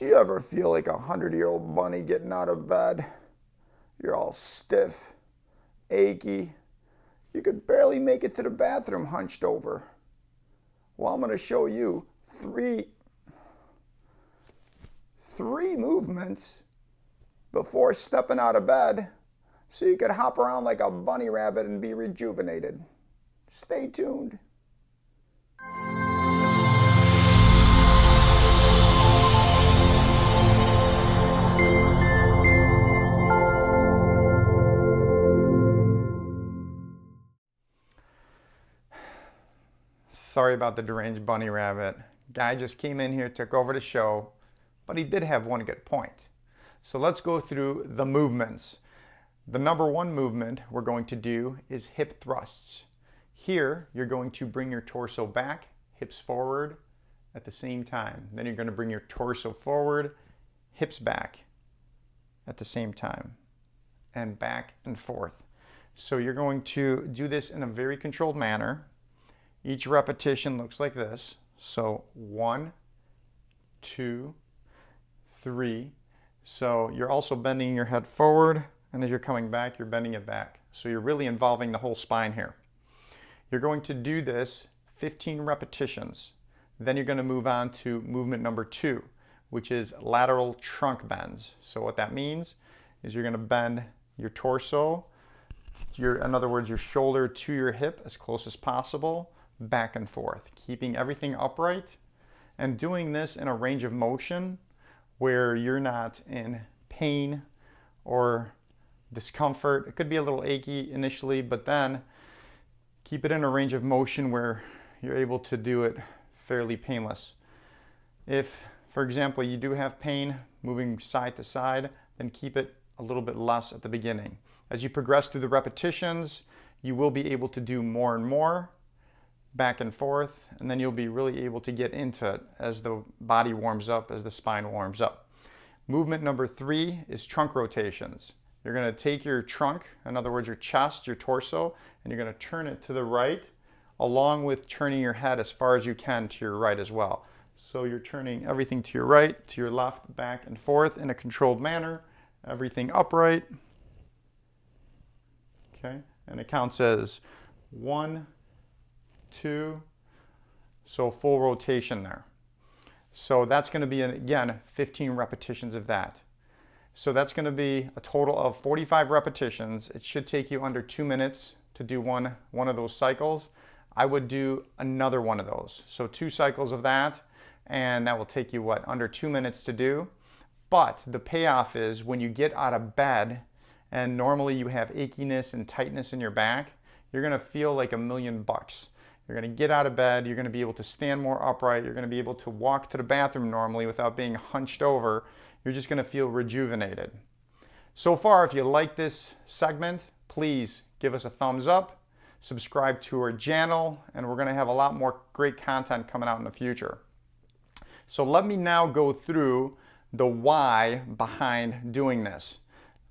Do you ever feel like a 100-year-old bunny getting out of bed? You're all stiff, achy. You could barely make it to the bathroom hunched over. Well, I'm going to show you three movements before stepping out of bed so you could hop around like a bunny rabbit and be rejuvenated. Stay tuned. Sorry about the deranged bunny rabbit. Guy just came in here, took over the show, but he did have one good point. So let's go through the movements. The number one movement we're going to do is hip thrusts. Here, you're going to bring your torso back, hips forward at the same time. Then you're going to bring your torso forward, hips back at the same time, and back and forth. So you're going to do this in a very controlled manner. Each repetition looks like this. So 1, 2, 3. So you're also bending your head forward, and as you're coming back, you're bending it back. So you're really involving the whole spine here. You're going to do this 15 repetitions. Then you're going to move on to movement number 2, which is lateral trunk bends. So what that means is you're going to bend your torso, in other words, your shoulder to your hip as close as possible, back and forth, keeping everything upright and doing this in a range of motion where you're not in pain or discomfort. It could be a little achy initially, but then keep it in a range of motion where you're able to do it fairly painless. If, for example, you do have pain moving side to side, then keep it a little bit less at the beginning. As you progress through the repetitions, you will be able to do more and more, back and forth, and then you'll be really able to get into it as the body warms up, as the spine warms up. Movement number 3 is trunk rotations. You're going to take your trunk, in other words your chest, your torso, and you're going to turn it to the right, along with turning your head as far as you can to your right as well. So you're turning everything to your right, to your left, back and forth in a controlled manner, everything upright. Okay, and it counts as 1, 2, so full rotation there. So that's going to be, again, 15 repetitions of that. So that's going to be a total of 45 repetitions. It should take you under 2 minutes to do one of those cycles. I would do another one of those. So 2 cycles of that, and that will take you, under 2 minutes to do. But the payoff is when you get out of bed, and normally you have achiness and tightness in your back, you're going to feel like $1,000,000. You're going to get out of bed, you're going to be able to stand more upright, you're going to be able to walk to the bathroom normally without being hunched over. You're just going to feel rejuvenated. So far, if you like this segment, please give us a thumbs up, subscribe to our channel, and we're going to have a lot more great content coming out in the future. So let me now go through the why behind doing this.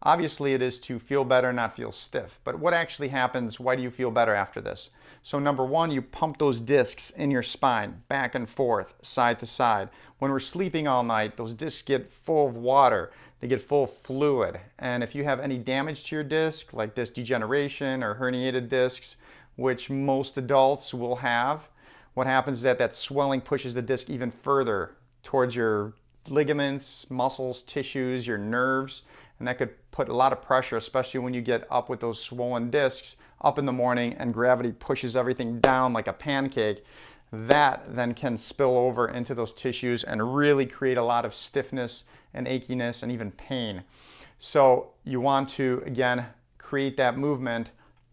Obviously, it is to feel better, not feel stiff. But what actually happens? Why do you feel better after this? So number 1, you pump those discs in your spine, back and forth, side to side. When we're sleeping all night, those discs get full of water. They get full of fluid. And if you have any damage to your disc, like this degeneration or herniated discs, which most adults will have, what happens is that swelling pushes the disc even further towards your ligaments, muscles, tissues, your nerves, and that could put a lot of pressure, especially when you get up with those swollen discs up in the morning and gravity pushes everything down like a pancake. That then can spill over into those tissues and really create a lot of stiffness and achiness and even pain. So you want to, again, create that movement,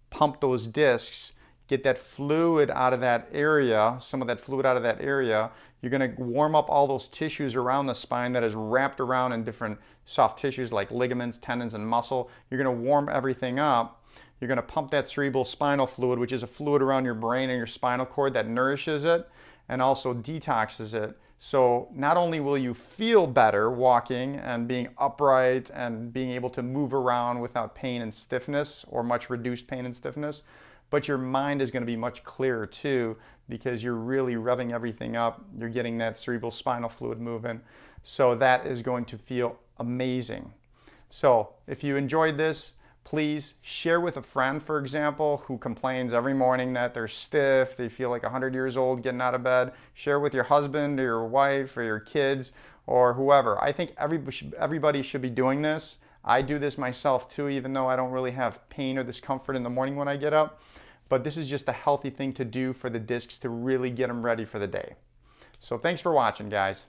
pump those discs, get that fluid out of that area, some of that fluid out of that area. You're going to warm up all those tissues around the spine that is wrapped around in different soft tissues like ligaments, tendons, and muscle. You're going to warm everything up. You're going to pump that cerebral spinal fluid, which is a fluid around your brain and your spinal cord that nourishes it and also detoxes it. So not only will you feel better walking and being upright and being able to move around without pain and stiffness or much reduced pain and stiffness, but your mind is going to be much clearer too, because you're really revving everything up. You're getting that cerebral spinal fluid moving. So that is going to feel amazing. So if you enjoyed this, please share with a friend, for example, who complains every morning that they're stiff, they feel like 100 years old getting out of bed. Share with your husband or your wife or your kids or whoever. I think everybody should be doing this. I do this myself too, even though I don't really have pain or discomfort in the morning when I get up. But this is just a healthy thing to do for the discs to really get them ready for the day. So thanks for watching, guys.